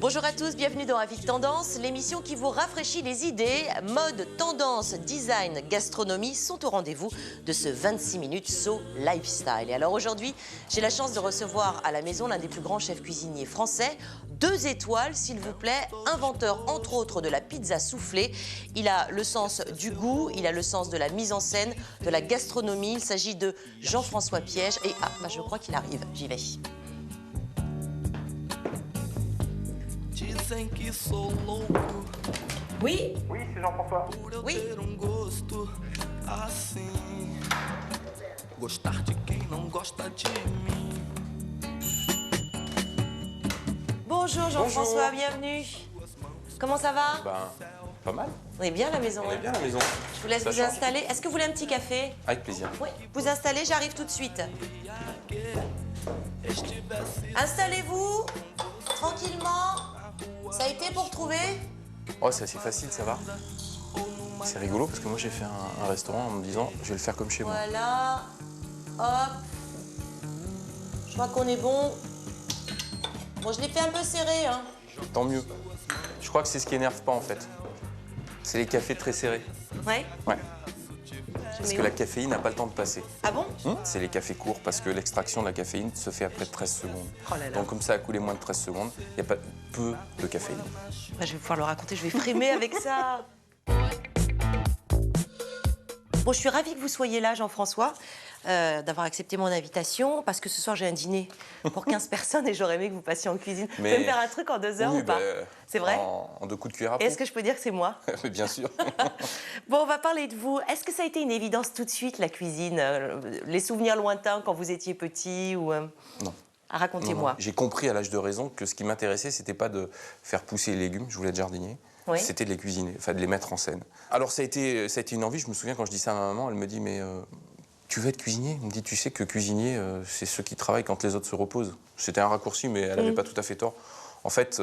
Bonjour à tous, bienvenue dans Avis Tendance, l'émission qui vous rafraîchit les idées. Mode, tendance, design, gastronomie sont au rendez-vous de ce 26 minutes So Lifestyle. Et alors aujourd'hui, j'ai la chance de recevoir à la maison l'un des plus grands chefs cuisiniers français. 2 étoiles, s'il vous plaît, inventeur entre autres de la pizza soufflée. Il a le sens du goût, il a le sens de la mise en scène, de la gastronomie. Il s'agit de Jean-François Piège. Et je crois qu'il arrive, j'y vais. Oui. Oui, c'est Jean-François. Oui. Bonjour Jean-François, bienvenue. Comment ça va? Pas mal. On est bien à la maison. On est bien à la maison. Je vous laisse Ça vous change. installer. Est-ce que vous voulez un petit café? Avec plaisir. Oui. Vous installez, j'arrive tout de suite. Installez-vous tranquillement. Ça a été pour trouver? Oh, c'est assez facile, ça va. C'est rigolo parce que moi j'ai fait un restaurant en me disant je vais le faire comme chez moi. Voilà. Hop. Je crois qu'on est bon. Bon, je l'ai fait un peu serré, hein. Tant mieux. Je crois que c'est ce qui énerve pas en fait. C'est les cafés très serrés. Ouais. Ouais. Parce que la caféine n'a pas le temps de passer. Ah bon? C'est les cafés courts parce que l'extraction de la caféine se fait après 13 secondes. Oh là là. Donc comme ça a coulé moins de 13 secondes, il n'y a pas peu de caféine. Je vais pouvoir le raconter, je vais frimer avec ça. Bon, je suis ravie que vous soyez là, Jean-François, d'avoir accepté mon invitation, parce que ce soir, j'ai un dîner pour 15 personnes et j'aurais aimé que vous passiez en cuisine. Vous pouvez me faire un truc en 2 heures Oui, ou pas? C'est vrai? En 2 coups de cuillère à peau. Est-ce que je peux dire que c'est moi? Mais bien sûr. Bon, on va parler de vous. Est-ce que ça a été une évidence tout de suite, la cuisine? Les souvenirs lointains quand vous étiez petit ou... Non. Ah, racontez-moi. Non. J'ai compris à l'âge de raison que ce qui m'intéressait, c'était pas de faire pousser les légumes, je voulais être jardinier, Oui. c'était de les cuisiner, enfin de les mettre en scène. Alors ça a été une envie, je me souviens quand je dis ça à ma maman, elle me dit mais tu veux être cuisinier? Elle me dit tu sais que cuisinier, c'est ceux qui travaillent quand les autres se reposent. C'était un raccourci mais elle n'avait pas tout à fait tort. En fait,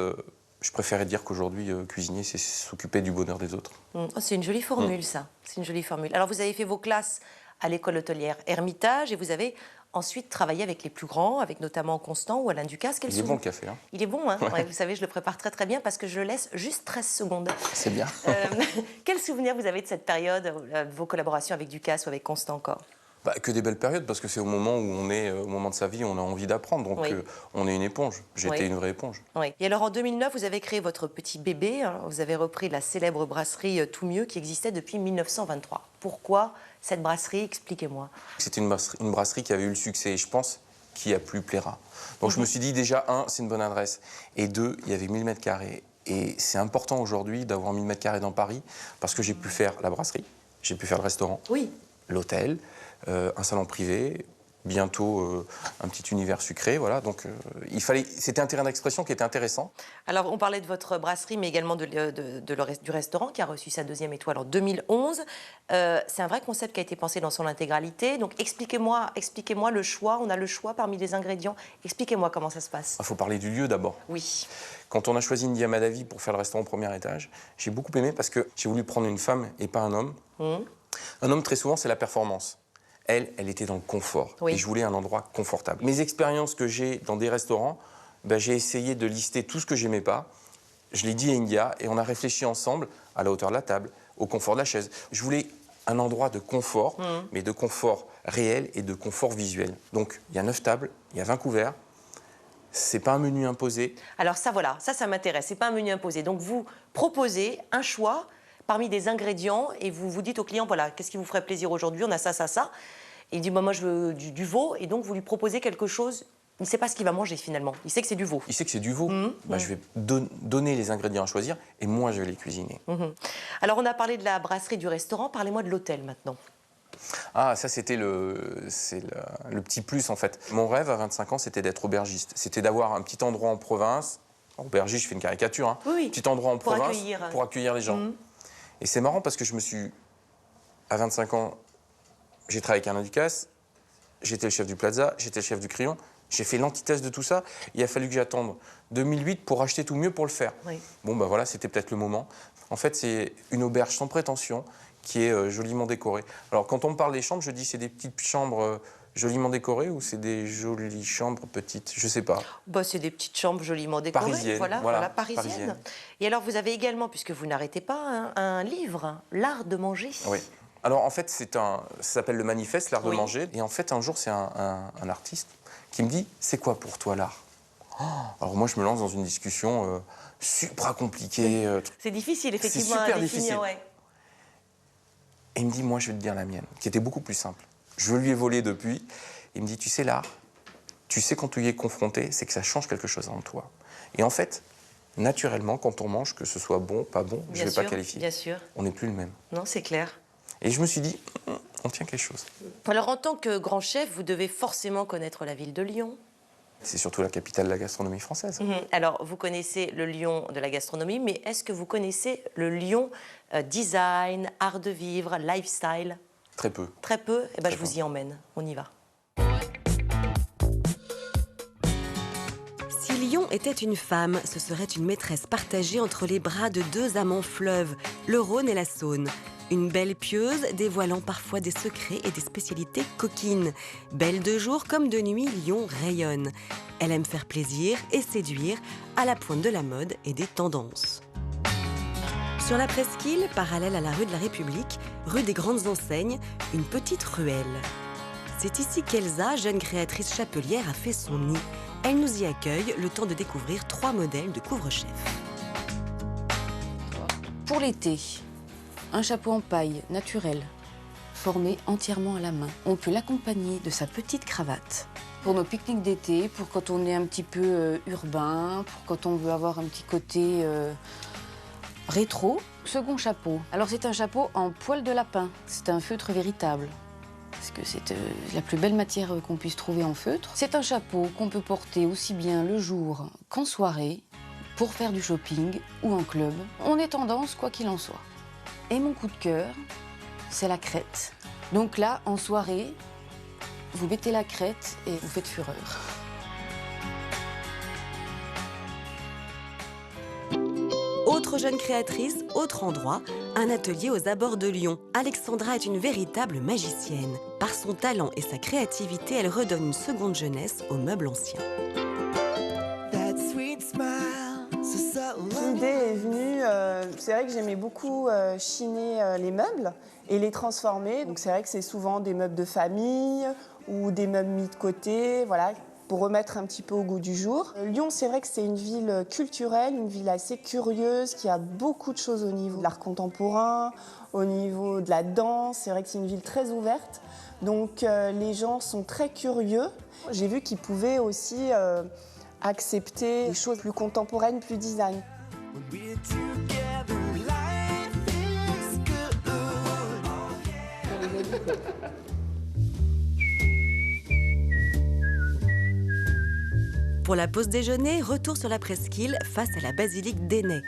je préférais dire qu'aujourd'hui, cuisinier, c'est s'occuper du bonheur des autres. Oh, c'est une jolie formule, ça. C'est une jolie formule. Alors, vous avez fait vos classes à l'école hôtelière Hermitage et vous avez ensuite travaillé avec les plus grands, avec notamment Constant ou Alain Ducasse. Il est bon le café, hein? Il est bon, hein? Ouais, vous savez, je le prépare très très bien parce que je le laisse juste 13 secondes. C'est bien. Quel souvenir vous avez de cette période, de vos collaborations avec Ducasse ou avec Constant encore? Que des belles périodes, parce que c'est au moment où on est, au moment de sa vie, on a envie d'apprendre. Donc, Oui. on est une éponge. J'étais Oui. une vraie éponge. Oui. Et alors, en 2009, vous avez créé votre petit bébé. Hein. Vous avez repris la célèbre brasserie Tout Mieux qui existait depuis 1923. Pourquoi cette brasserie? Expliquez-moi. C'était une brasserie qui avait eu le succès, et je pense, qui a plu plaira. Donc, je me suis dit, déjà, 1, c'est une bonne adresse. Et 2, il y avait 1000 mètres carrés. Et c'est important aujourd'hui d'avoir 1000 mètres carrés dans Paris, parce que j'ai pu faire la brasserie, j'ai pu faire le restaurant, Oui. l'hôtel, un salon privé, bientôt un petit univers sucré, voilà. Donc c'était un terrain d'expression qui était intéressant. Alors, on parlait de votre brasserie, mais également du restaurant qui a reçu sa 2e étoile en 2011. C'est un vrai concept qui a été pensé dans son intégralité. Donc, expliquez-moi le choix. On a le choix parmi les ingrédients. Expliquez-moi comment ça se passe. Il faut parler du lieu d'abord. Oui. Quand on a choisi India Madavi pour faire le restaurant au premier étage, j'ai beaucoup aimé parce que j'ai voulu prendre une femme et pas un homme. Un homme, très souvent, c'est la performance. Elle était dans le confort. Oui. Et je voulais un endroit confortable. Mes expériences que j'ai dans des restaurants, j'ai essayé de lister tout ce que j'aimais pas. Je l'ai dit à India et on a réfléchi ensemble à la hauteur de la table, au confort de la chaise. Je voulais un endroit de confort, mais de confort réel et de confort visuel. Donc, il y a 9 tables, il y a 20 couverts. C'est pas un menu imposé. Alors ça, voilà, ça m'intéresse. C'est pas un menu imposé. Donc, vous proposez un choix parmi des ingrédients et vous vous dites au client, voilà, qu'est-ce qui vous ferait plaisir aujourd'hui? On a ça, ça, ça. Et il dit, moi, je veux du veau. Et donc, vous lui proposez quelque chose. Il ne sait pas ce qu'il va manger, finalement. Il sait que c'est du veau. Il sait que c'est du veau. Je vais donner les ingrédients à choisir et moi, je vais les cuisiner. Alors, on a parlé de la brasserie, du restaurant. Parlez-moi de l'hôtel, maintenant. Ah, ça, c'était le petit plus, en fait. Mon rêve, à 25 ans, c'était d'être aubergiste. C'était d'avoir un petit endroit en province. Aubergiste, je fais une caricature, hein. Oui, Petit endroit en pour province accueillir. pour accueillir les gens. Et c'est marrant parce que à 25 ans, j'ai travaillé avec Alain Ducasse, j'étais le chef du Plaza, j'étais le chef du Crillon, j'ai fait l'antithèse de tout ça. Il a fallu que j'attende 2008 pour acheter Tout Mieux pour le faire. Oui. Bon, voilà, c'était peut-être le moment. En fait, c'est une auberge sans prétention qui est joliment décorée. Alors, quand on me parle des chambres, je dis c'est des petites chambres Joliment décorées ou c'est des jolies chambres petites? Je sais pas. Bah, c'est des petites chambres joliment décorées. Parisiennes, Voilà, parisiennes. parisiennes. Et alors, vous avez également, puisque vous n'arrêtez pas, un livre, L'art de manger. Oui. Alors en fait, ça s'appelle le manifeste, l'art de Oui. manger. Et en fait, un jour, c'est un artiste qui me dit, c'est quoi pour toi l'art? Alors moi, je me lance dans une discussion super compliquée. C'est difficile, effectivement, super à définir. difficile. Ouais. Et il me dit, moi, je vais te dire la mienne, qui était beaucoup plus simple. Je lui ai volé depuis. Il me dit, tu sais, l'art, tu sais quand tu y es confronté, c'est que ça change quelque chose en toi. Et en fait, naturellement, quand on mange, que ce soit bon, pas bon, je ne vais pas qualifier. Bien sûr. On n'est plus le même. Non, c'est clair. Et je me suis dit, on tient quelque chose. Alors, en tant que grand chef, vous devez forcément connaître la ville de Lyon. C'est surtout la capitale de la gastronomie française. Alors, vous connaissez le Lyon de la gastronomie, mais est-ce que vous connaissez le Lyon design, art de vivre, lifestyle? Très peu. Très peu. Eh ben, je peu. vous y emmène. On y va. Si Lyon était une femme, ce serait une maîtresse partagée entre les bras de deux amants fleuves, le Rhône et la Saône. Une belle pieuse dévoilant parfois des secrets et des spécialités coquines. Belle de jour comme de nuit, Lyon rayonne. Elle aime faire plaisir et séduire à la pointe de la mode et des tendances. Sur la presqu'île, parallèle à la rue de la République, rue des Grandes Enseignes, une petite ruelle. C'est ici qu'Elsa, jeune créatrice chapelière, a fait son nid. Elle nous y accueille, le temps de découvrir 3 modèles de couvre-chef. Pour l'été, un chapeau en paille naturel, formé entièrement à la main. On peut l'accompagner de sa petite cravate. Pour nos pique-niques d'été, pour quand on est un petit peu urbain, pour quand on veut avoir un petit côté rétro. Second chapeau. Alors c'est un chapeau en poil de lapin. C'est un feutre véritable. Parce que c'est la plus belle matière qu'on puisse trouver en feutre. C'est un chapeau qu'on peut porter aussi bien le jour qu'en soirée, pour faire du shopping ou en club. On est tendance quoi qu'il en soit. Et mon coup de cœur, c'est la crête. Donc là, en soirée, vous mettez la crête et vous faites fureur. Autre jeune créatrice, autre endroit, un atelier aux abords de Lyon. Alexandra est une véritable magicienne. Par son talent et sa créativité, elle redonne une seconde jeunesse aux meubles anciens. L'idée est venue, c'est vrai que j'aimais beaucoup chiner les meubles et les transformer. Donc c'est vrai que c'est souvent des meubles de famille ou des meubles mis de côté, voilà, pour remettre un petit peu au goût du jour. Lyon, c'est vrai que c'est une ville culturelle, une ville assez curieuse, qui a beaucoup de choses au niveau de l'art contemporain, au niveau de la danse. C'est vrai que c'est une ville très ouverte. Donc les gens sont très curieux. J'ai vu qu'ils pouvaient aussi accepter des choses plus contemporaines, plus design. Pour la pause déjeuner, retour sur la presqu'île face à la basilique d'Énay.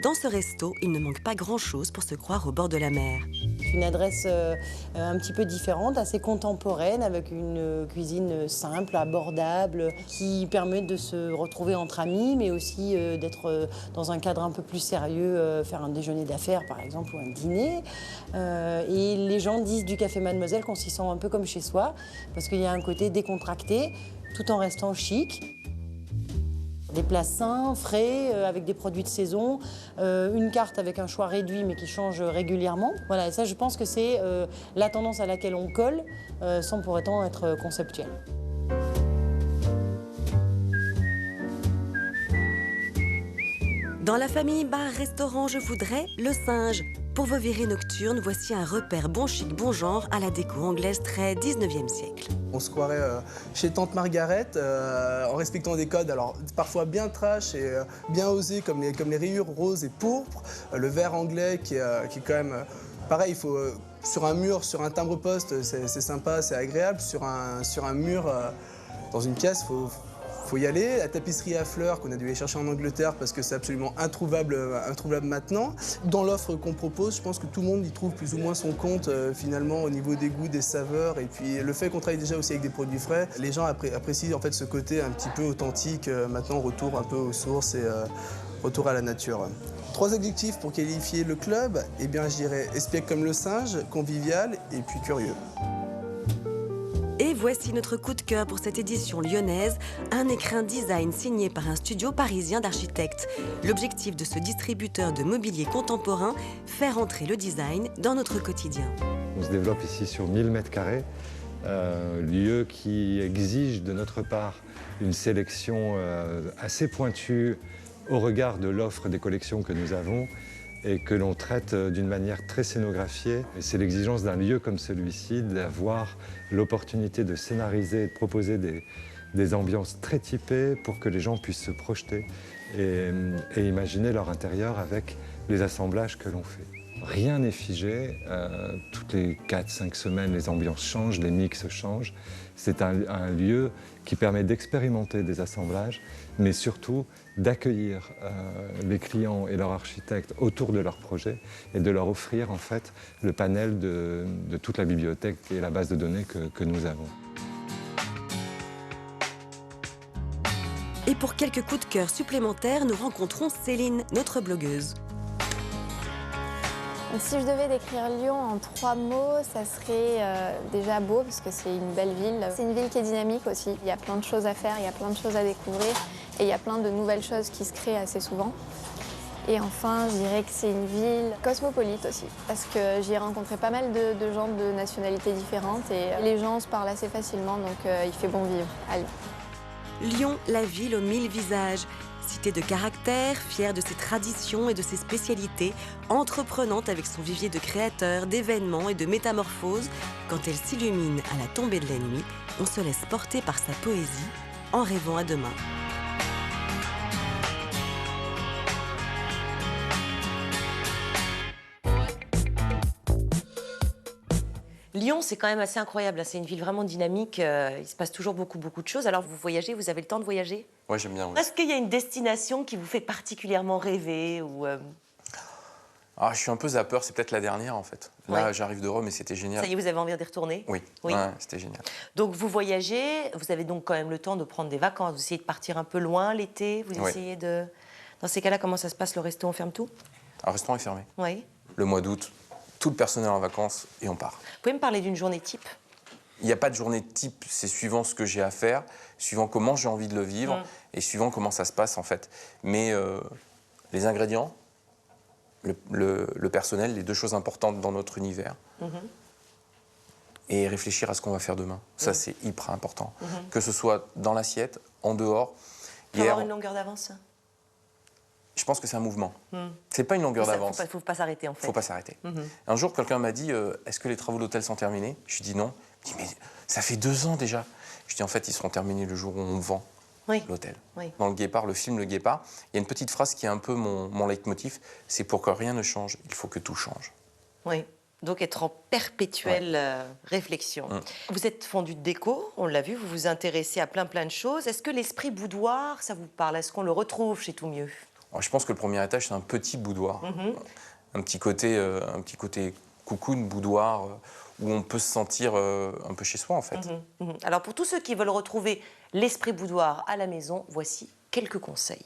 Dans ce resto, il ne manque pas grand-chose pour se croire au bord de la mer. Une adresse un petit peu différente, assez contemporaine, avec une cuisine simple, abordable, qui permet de se retrouver entre amis, mais aussi d'être dans un cadre un peu plus sérieux, faire un déjeuner d'affaires par exemple, ou un dîner. Et les gens disent du Café Mademoiselle qu'on s'y sent un peu comme chez soi, parce qu'il y a un côté décontracté, tout en restant chic. Des plats sains, frais, avec des produits de saison, une carte avec un choix réduit mais qui change régulièrement. Voilà, et ça je pense que c'est la tendance à laquelle on colle, sans pour autant être conceptuel. Dans la famille bar-restaurant, je voudrais le singe. Pour vos virées nocturnes, voici un repère bon chic, bon genre à la déco anglaise très 19e siècle. On se croirait chez Tante Margaret, en respectant des codes, alors parfois bien trash et bien osés, comme les rayures roses et pourpres. Le verre anglais qui est quand même pareil, il faut, sur un mur, sur un timbre-poste, c'est sympa, c'est agréable. Sur un mur, dans une pièce, faut y aller. La tapisserie à fleurs qu'on a dû aller chercher en Angleterre parce que c'est absolument introuvable maintenant. Dans l'offre qu'on propose, je pense que tout le monde y trouve plus ou moins son compte finalement au niveau des goûts, des saveurs. Et puis le fait qu'on travaille déjà aussi avec des produits frais, les gens apprécient en fait ce côté un petit peu authentique. Maintenant, retour un peu aux sources et retour à la nature. 3 adjectifs pour qualifier le club. Eh bien, je dirais espiègle comme le singe, convivial et puis curieux. Et voici notre coup de cœur pour cette édition lyonnaise, un écrin design signé par un studio parisien d'architectes. L'objectif de ce distributeur de mobilier contemporain, faire entrer le design dans notre quotidien. On se développe ici sur 1000 mètres carrés, lieu qui exige de notre part une sélection assez pointue au regard de l'offre des collections que nous avons et que l'on traite d'une manière très scénographiée. Et c'est l'exigence d'un lieu comme celui-ci d'avoir l'opportunité de scénariser et de proposer des ambiances très typées pour que les gens puissent se projeter et imaginer leur intérieur avec les assemblages que l'on fait. Rien n'est figé, toutes les 4-5 semaines les ambiances changent, les mix changent. C'est un lieu qui permet d'expérimenter des assemblages, mais surtout d'accueillir les clients et leurs architectes autour de leur projet et de leur offrir en fait le panel de toute la bibliothèque et la base de données que nous avons. Et pour quelques coups de cœur supplémentaires, nous rencontrons Céline, notre blogueuse. Si je devais décrire Lyon en 3 mots, ça serait déjà beau parce que c'est une belle ville. C'est une ville qui est dynamique aussi. Il y a plein de choses à faire, il y a plein de choses à découvrir et il y a plein de nouvelles choses qui se créent assez souvent. Et enfin, je dirais que c'est une ville cosmopolite aussi parce que j'y ai rencontré pas mal de gens de nationalités différentes et les gens se parlent assez facilement, donc il fait bon vivre à Lyon. Lyon, la ville aux 1000 visages. Cité de caractère, fière de ses traditions et de ses spécialités, entreprenante avec son vivier de créateurs, d'événements et de métamorphoses, quand elle s'illumine à la tombée de la nuit, on se laisse porter par sa poésie, en rêvant à demain. Lyon, c'est quand même assez incroyable. C'est une ville vraiment dynamique. Il se passe toujours beaucoup de choses. Alors, vous voyagez, vous avez le temps de voyager? Ouais, j'aime bien. Oui. Est-ce qu'il y a une destination qui vous fait particulièrement rêver ou Ah, je suis un peu zappeur, c'est peut-être la dernière en fait. Là, Ouais. j'arrive de Rome et c'était génial. Ça y est, vous avez envie d'y retourner? Oui, Oui. ouais, c'était génial. Donc, vous voyagez, vous avez donc quand même le temps de prendre des vacances. Vous essayez de partir un peu loin l'été, vous Ouais. essayez de... Dans ces cas-là, comment ça se passe? Le resto, on ferme tout? Un restaurant est fermé. Oui. Le mois d'août, tout le personnel en vacances et on part. Vous pouvez me parler d'une journée type? Il n'y a pas de journée type, c'est suivant ce que j'ai à faire, suivant comment j'ai envie de le vivre et suivant comment ça se passe en fait. Mais les ingrédients, le personnel, les deux choses importantes dans notre univers. Et réfléchir à ce qu'on va faire demain. Ça, c'est hyper important. Que ce soit dans l'assiette, en dehors. Il faut avoir une longueur d'avance? Je pense que c'est un mouvement. C'est pas une longueur d'avance. Il ne faut pas s'arrêter en fait. Faut pas s'arrêter. Un jour, quelqu'un m'a dit est-ce que les travaux d'hôtel sont terminés? Je lui ai dit non. Il me dit mais ça fait 2 ans déjà. Je dis en fait, ils seront terminés le jour où on vend l'hôtel. Oui. Dans Le Guépard, le film Le Guépard, il y a une petite phrase qui est un peu mon leitmotiv c'est pour que rien ne change, il faut que tout change. Oui. Donc être en perpétuelle réflexion. Vous êtes fondu de déco, on l'a vu, vous vous intéressez à plein de choses. Est-ce que l'esprit boudoir, ça vous parle? Est-ce qu'on le retrouve chez Tout Mieux? Alors, je pense que le premier étage, c'est un petit boudoir. Un petit côté cocoon, boudoir, où on peut se sentir un peu chez soi, en fait. Alors, pour tous ceux qui veulent retrouver l'esprit boudoir à la maison, voici quelques conseils.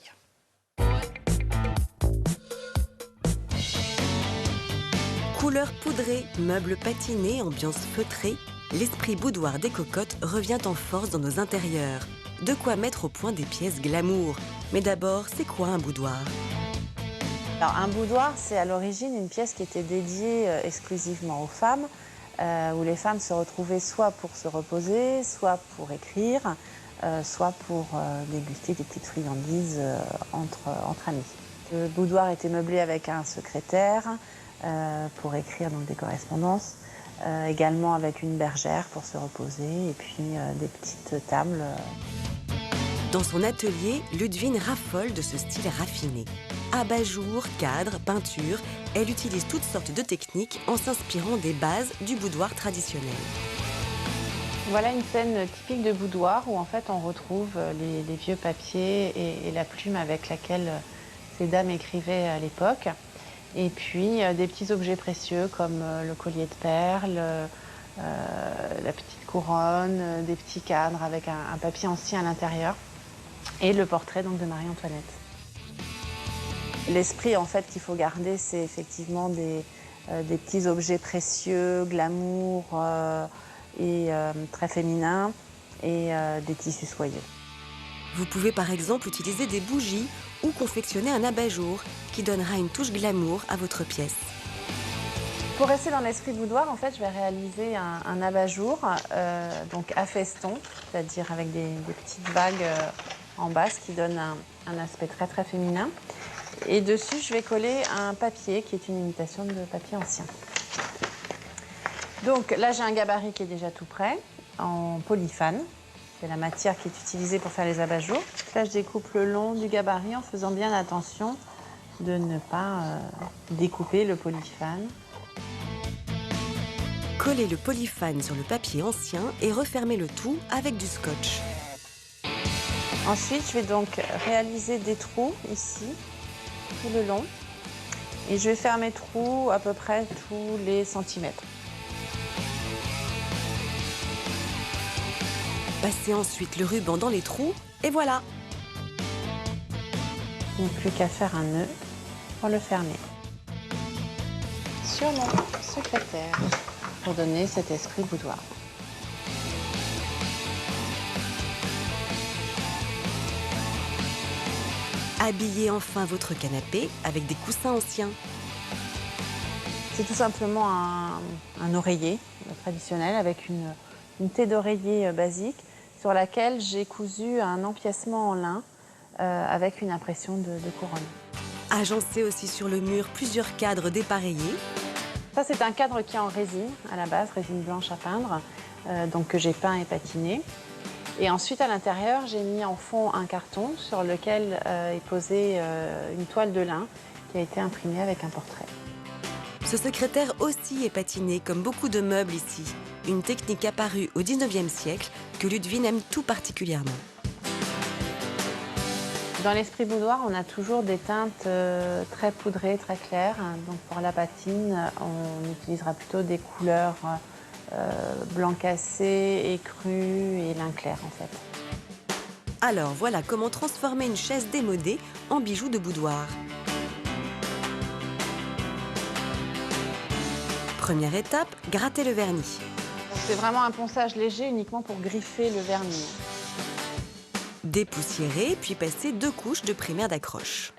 Couleurs poudrées, meubles patinés, ambiance feutrée, l'esprit boudoir des cocottes revient en force dans nos intérieurs. De quoi mettre au point des pièces glamour. Mais d'abord, c'est quoi un boudoir? Alors, un boudoir, c'est à l'origine une pièce qui était dédiée exclusivement aux femmes, où les femmes se retrouvaient soit pour se reposer, soit pour écrire, soit pour déguster des petites friandises entre amis. Le boudoir était meublé avec un secrétaire pour écrire donc, des correspondances, également avec une bergère pour se reposer, et puis des petites tables. Dans son atelier, Ludwine raffole de ce style raffiné. Abat-jour, cadre, peinture, elle utilise toutes sortes de techniques en s'inspirant des bases du boudoir traditionnel. Voilà une scène typique de boudoir où en fait on retrouve les vieux papiers et la plume avec laquelle ces dames écrivaient à l'époque. Et puis des petits objets précieux comme le collier de perles, la petite couronne, des petits cadres avec un papier ancien à l'intérieur et le portrait donc, de Marie-Antoinette. L'esprit en fait qu'il faut garder, c'est effectivement des petits objets précieux, glamour, et très féminin et des tissus soyeux. Vous pouvez par exemple utiliser des bougies ou confectionner un abat-jour qui donnera une touche glamour à votre pièce. Pour rester dans l'esprit boudoir, en fait, je vais réaliser un abat-jour, donc à feston, c'est-à-dire avec des petites vagues en bas, ce qui donne un aspect très très féminin. Et dessus, je vais coller un papier qui est une imitation de papier ancien. Donc là, j'ai un gabarit qui est déjà tout prêt, en polyfane. C'est la matière qui est utilisée pour faire les abat-jours. Là, je découpe le long du gabarit en faisant bien attention de ne pas découper le polyfane. Collez le polyfane sur le papier ancien et refermez le tout avec du scotch. Ensuite, je vais donc réaliser des trous ici, tout le long. Et je vais faire mes trous à peu près tous les centimètres. Passez ensuite le ruban dans les trous et voilà. Il n'y a plus qu'à faire un nœud pour le fermer. Sur mon secrétaire, pour donner cet esprit boudoir. Habillez enfin votre canapé avec des coussins anciens. C'est tout simplement un oreiller traditionnel avec une tête d'oreiller basique sur laquelle j'ai cousu un empiècement en lin avec une impression de couronne. Agencez aussi sur le mur plusieurs cadres dépareillés. Ça, c'est un cadre qui est en résine à la base, résine blanche à peindre, donc que j'ai peint et patiné. Et ensuite, à l'intérieur, j'ai mis en fond un carton sur lequel est posée une toile de lin qui a été imprimée avec un portrait. Ce secrétaire aussi est patiné comme beaucoup de meubles ici. Une technique apparue au 19e siècle que Ludwig aime tout particulièrement. Dans l'esprit boudoir, on a toujours des teintes très poudrées, très claires. Donc pour la patine, on utilisera plutôt des couleurs blanc cassé, écru et lin clair en fait. Alors voilà comment transformer une chaise démodée en bijou de boudoir. Première étape, gratter le vernis. C'est vraiment un ponçage léger uniquement pour griffer le vernis. Dépoussiérer, puis passer 2 couches de primaire d'accroche.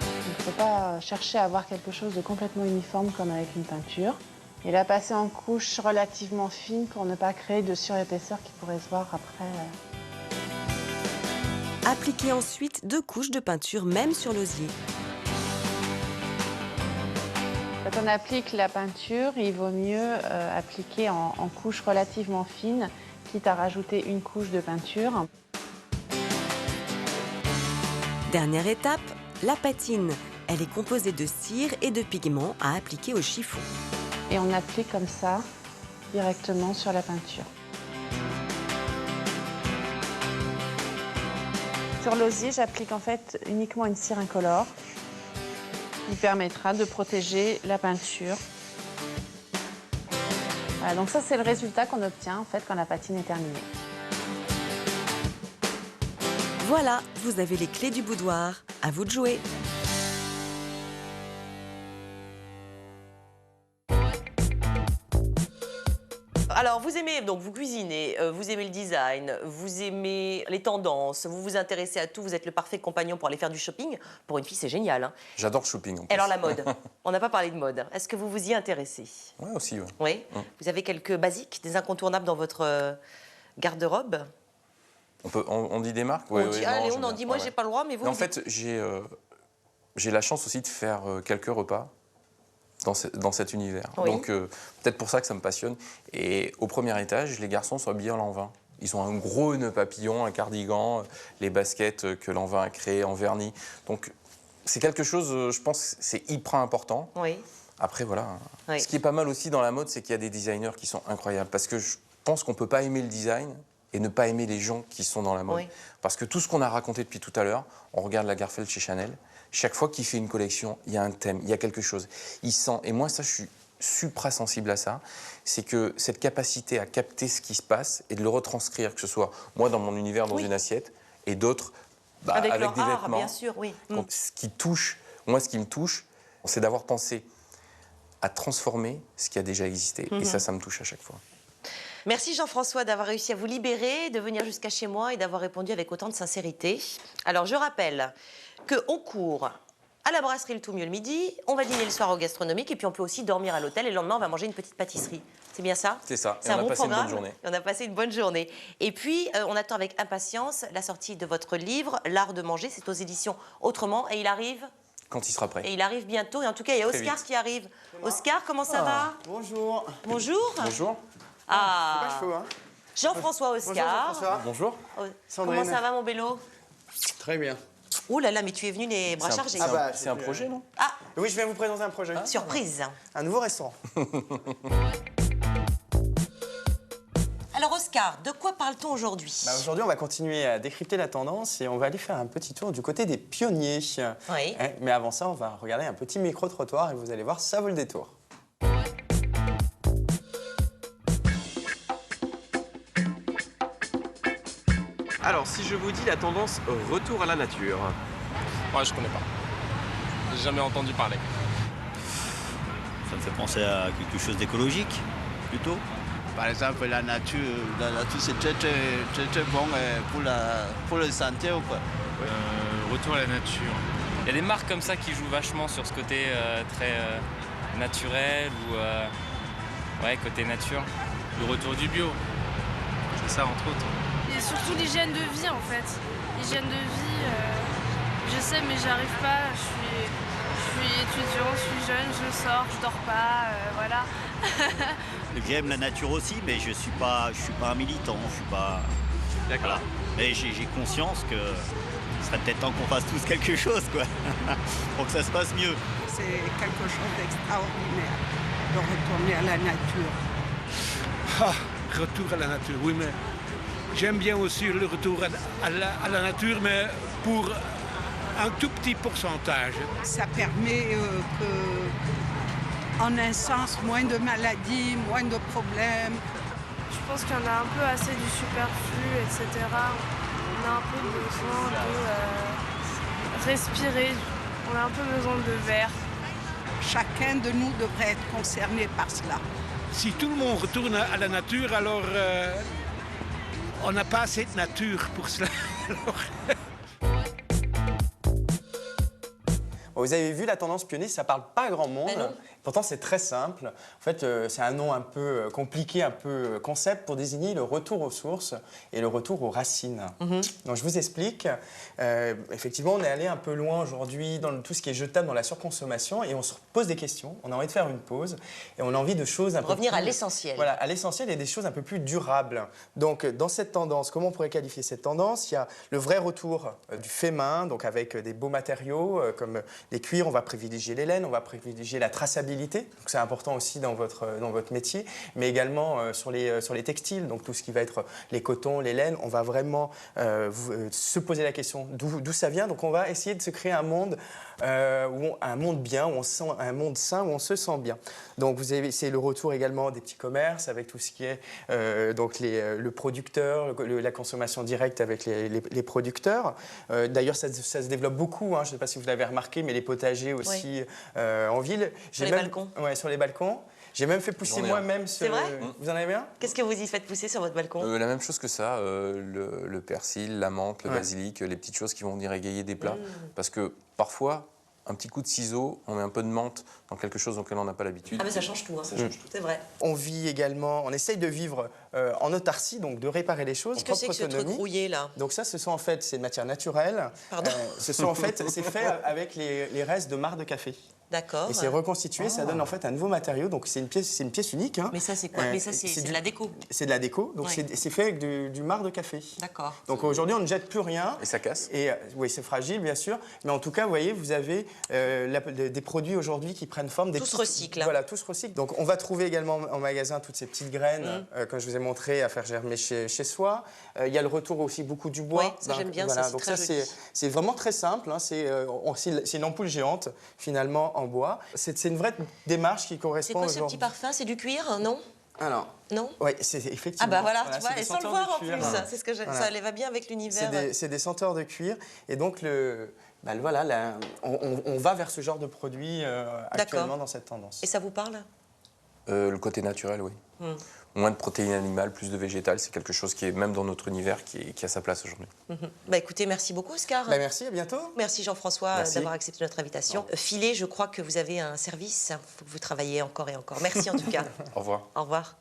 Il ne faut pas chercher à avoir quelque chose de complètement uniforme comme avec une peinture. Et la passer en couches relativement fines pour ne pas créer de surépaisseur qui pourrait se voir après. Appliquez ensuite 2 couches de peinture même sur l'osier. Quand on applique la peinture, il vaut mieux appliquer en couches relativement fines, quitte à rajouter une couche de peinture. Dernière étape, la patine. Elle est composée de cire et de pigments à appliquer au chiffon. Et on applique comme ça, directement sur la peinture. Sur l'osier, j'applique en fait uniquement une cire incolore qui permettra de protéger la peinture. Voilà, donc ça c'est le résultat qu'on obtient en fait quand la patine est terminée. Voilà, vous avez les clés du boudoir. À vous de jouer. Alors, vous aimez, donc vous cuisinez, vous aimez le design, vous aimez les tendances, vous vous intéressez à tout, vous êtes le parfait compagnon pour aller faire du shopping. Pour une fille, c'est génial. Hein. J'adore le shopping. En Et plus. alors, la mode. On n'a pas parlé de mode. Est-ce que vous vous y intéressez? Oui, aussi. Ouais. Oui. Vous avez quelques basiques, des incontournables dans votre garde-robe? On dit des marques? On dit, allez, on en dit, moi, j'ai pas le droit, mais vous. En fait, j'ai la chance aussi de faire quelques repas dans cet univers. Oui. Donc, peut-être pour ça que ça me passionne. Et au premier étage, les garçons sont habillés en Lanvin. Ils ont un gros nœud papillon, un cardigan, les baskets que Lanvin a créées en vernis. Donc, c'est quelque chose, je pense, c'est hyper important. Oui. Après, voilà. Oui. Ce qui est pas mal aussi dans la mode, c'est qu'il y a des designers qui sont incroyables. Parce que je pense qu'on ne peut pas aimer le design et ne pas aimer les gens qui sont dans la mode. Oui. Parce que tout ce qu'on a raconté depuis tout à l'heure, on regarde Lagerfeld chez Chanel, chaque fois qu'il fait une collection, il y a un thème, il y a quelque chose. Il sent, et moi ça je suis supra-sensible à ça, c'est que cette capacité à capter ce qui se passe et de le retranscrire, que ce soit moi dans mon univers, dans une assiette, et d'autres avec leur des art, vêtements. bien sûr, oui. Ce qui me touche, c'est d'avoir pensé à transformer ce qui a déjà existé. Et ça me touche à chaque fois. Merci Jean-François d'avoir réussi à vous libérer, de venir jusqu'à chez moi et d'avoir répondu avec autant de sincérité. Alors je rappelle qu'on court à la brasserie Le Tout Mieux le midi, on va dîner le soir au gastronomique et puis on peut aussi dormir à l'hôtel et le lendemain on va manger une petite pâtisserie. C'est bien ça? C'est ça, C'est et un on a bon passé une bonne programme. journée. Et on a passé une bonne journée. Et puis on attend avec impatience la sortie de votre livre, L'Art de manger, c'est aux éditions Autrement et il arrive? Quand il sera prêt. Et il arrive bientôt et en tout cas il y a Très Oscar vite. qui arrive. Oscar, comment ça va? Bonjour. Bonjour. Bonjour. Ah, C'est pas chaud, hein? Jean-François Oscar. Jean-François. Bonjour. Oh, Sandrine. comment ça va mon bélo? Très bien. Oh là là, mais tu es venu les bras chargés. C'est un projet, non? Ah, Oui, je viens vous présenter un projet. surprise. Un nouveau restaurant. Alors Oscar, de quoi parle-t-on aujourd'hui? Aujourd'hui, on va continuer à décrypter la tendance et on va aller faire un petit tour du côté des pionniers. Oui. Mais avant ça, on va regarder un petit micro-trottoir et vous allez voir, ça vaut le détour. Alors, si je vous dis la tendance retour à la nature. Ouais, je connais pas. J'ai jamais entendu parler. Ça me fait penser à quelque chose d'écologique, plutôt. Par exemple, la nature c'est très bon pour la santé. Ou quoi. Retour à la nature. Il y a des marques comme ça qui jouent vachement sur ce côté très naturel ou ouais, côté nature. Le retour du bio. C'est ça, entre autres. Et surtout l'hygiène de vie, en fait. L'hygiène de vie, je sais, mais j'arrive pas. Je suis étudiant, je suis jeune, je sors, je dors pas, voilà. J'aime la nature aussi, mais je suis pas un militant, je suis pas... D'accord. Voilà. Mais j'ai conscience que ce serait peut-être temps qu'on fasse tous quelque chose, quoi, pour que ça se passe mieux. C'est quelque chose d'extraordinaire de retourner à la nature. Ah, retour à la nature, oui, mais j'aime bien aussi le retour à la nature, mais pour un tout petit pourcentage. Ça permet en un sens, moins de maladies, moins de problèmes. Je pense qu'il y en a un peu assez du superflu, etc. On a un peu besoin de respirer, on a un peu besoin de verre. Chacun de nous devrait être concerné par cela. Si tout le monde retourne à la nature, alors on n'a pas assez de nature pour cela. Vous avez vu la tendance pionnier, ça parle pas à grand monde. Pourtant, c'est très simple. En fait, c'est un nom un peu compliqué, un peu concept pour désigner le retour aux sources et le retour aux racines. Donc, je vous explique. Effectivement, on est allé un peu loin aujourd'hui dans tout ce qui est jetable, dans la surconsommation, et on se pose des questions. On a envie de faire une pause et on a envie de choses un peu Revenir plus... à l'essentiel. Voilà, à l'essentiel et des choses un peu plus durables. Donc, dans cette tendance, comment on pourrait qualifier cette tendance? Il y a le vrai retour du fait main, donc avec des beaux matériaux comme les cuirs. On va privilégier les laines, on va privilégier la traçabilité. Donc c'est important aussi dans votre métier, mais également sur les textiles, donc tout ce qui va être les cotons, les laines. On va vraiment se poser la question d'où ça vient. Donc on va essayer de se créer un monde un monde bien, où on sent, un monde sain, où on se sent bien. Donc c'est le retour également des petits commerces avec tout ce qui est le producteur, la consommation directe avec les producteurs. D'ailleurs, ça se développe beaucoup. Je ne sais pas si vous l'avez remarqué, mais les potagers aussi en ville. Sur les balcons. Ouais, sur les balcons. J'ai même fait pousser moi-même. C'est vrai? Vous en avez un? Qu'est-ce que vous y faites pousser sur votre balcon? La même chose que ça, le persil, la menthe, le basilic, les petites choses qui vont venir égayer des plats. Parce que parfois, un petit coup de ciseau, on met un peu de menthe dans quelque chose auquel on n'a pas l'habitude. Ah mais ça change tout, hein. Ça change tout. C'est vrai. On vit également, on essaye de vivre en autarcie, donc de réparer les choses. Qu'est-ce que c'est que ce truc rouillé là? Donc ça, ce sont en fait, c'est de matière naturelle. Pardon. Ce sont en fait, c'est fait avec les restes de marc de café. D'accord. Et c'est reconstitué, ça donne en fait un nouveau matériau. Donc c'est une pièce unique. Mais ça c'est quoi? Mais ça c'est de la déco. C'est de la déco. Donc c'est fait avec du marc de café. D'accord. Donc aujourd'hui on ne jette plus rien. Et ça casse. Et oui, c'est fragile bien sûr. Mais en tout cas, vous voyez, vous avez des produits aujourd'hui qui prennent forme. Tout se recycle. Voilà, tout se recycle. Donc on va trouver également en magasin toutes ces petites graines, comme je vous ai montré, à faire germer chez soi. Il y a le retour aussi beaucoup du bois. Oui, ça j'aime bien. Voilà. Ça, donc très ça joli. c'est vraiment très simple. C'est une ampoule géante finalement en bois. C'est une vraie démarche qui correspond. C'est quoi ce petit parfum? C'est du cuir, non? Alors. Non? Oui, c'est effectivement. Ah bah voilà, tu vois, et sans le voir en plus. Voilà. C'est ce que ça allait va bien avec l'univers. C'est des senteurs de cuir. Et donc, bah, voilà, on va vers ce genre de produit actuellement dans cette tendance. Et ça vous parle? Le côté naturel, oui. Moins de protéines animales, plus de végétal, c'est quelque chose qui est, même dans notre univers, qui a sa place aujourd'hui. Bah écoutez, merci beaucoup Oscar. Bah, merci, à bientôt. Merci Jean-François d'avoir accepté notre invitation. Philé, je crois que vous avez un service, faut que vous travaillez encore et encore. Merci en tout cas. Au revoir. Au revoir.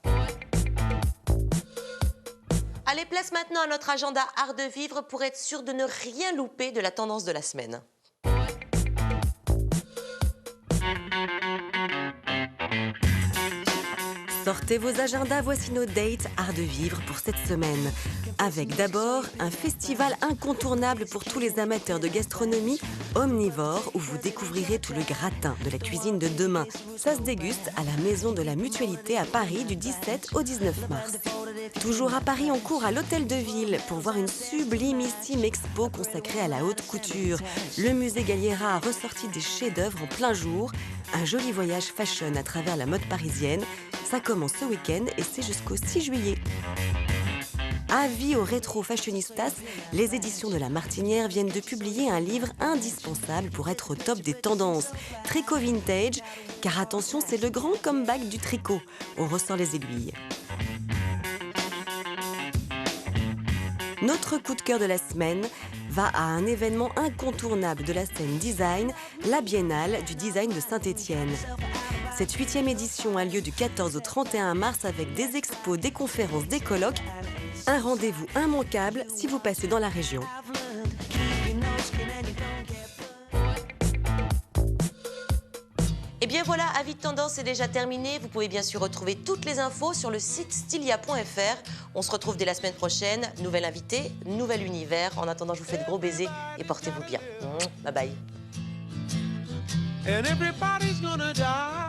Allez, place maintenant à notre agenda Art de Vivre pour être sûr de ne rien louper de la tendance de la semaine. Sortez vos agendas, voici nos dates Art de Vivre pour cette semaine. Avec d'abord un festival incontournable pour tous les amateurs de gastronomie, Omnivore, où vous découvrirez tout le gratin de la cuisine de demain. Ça se déguste à la Maison de la Mutualité à Paris du 17 au 19 mars. Toujours à Paris, on court à l'Hôtel de Ville pour voir une sublimissime expo consacrée à la haute couture. Le musée Galliera a ressorti des chefs-d'œuvre en plein jour. Un joli voyage fashion à travers la mode parisienne. Ça commence ce week-end et c'est jusqu'au 6 juillet. Avis aux rétro-fashionistas, les éditions de La Martinière viennent de publier un livre indispensable pour être au top des tendances. Tricot vintage, car attention, c'est le grand comeback du tricot. On ressort les aiguilles. Notre coup de cœur de la semaine va à un événement incontournable de la scène design, la Biennale du design de Saint-Étienne. Cette 8e édition a lieu du 14 au 31 mars avec des expos, des conférences, des colloques. Un rendez-vous immanquable si vous passez dans la région. Et bien voilà, Avis de Tendance est déjà terminé. Vous pouvez bien sûr retrouver toutes les infos sur le site stylia.fr. On se retrouve dès la semaine prochaine. Nouvel invité, nouvel univers. En attendant, je vous fais de gros baisers et portez-vous bien. Bye bye. And everybody's gonna die.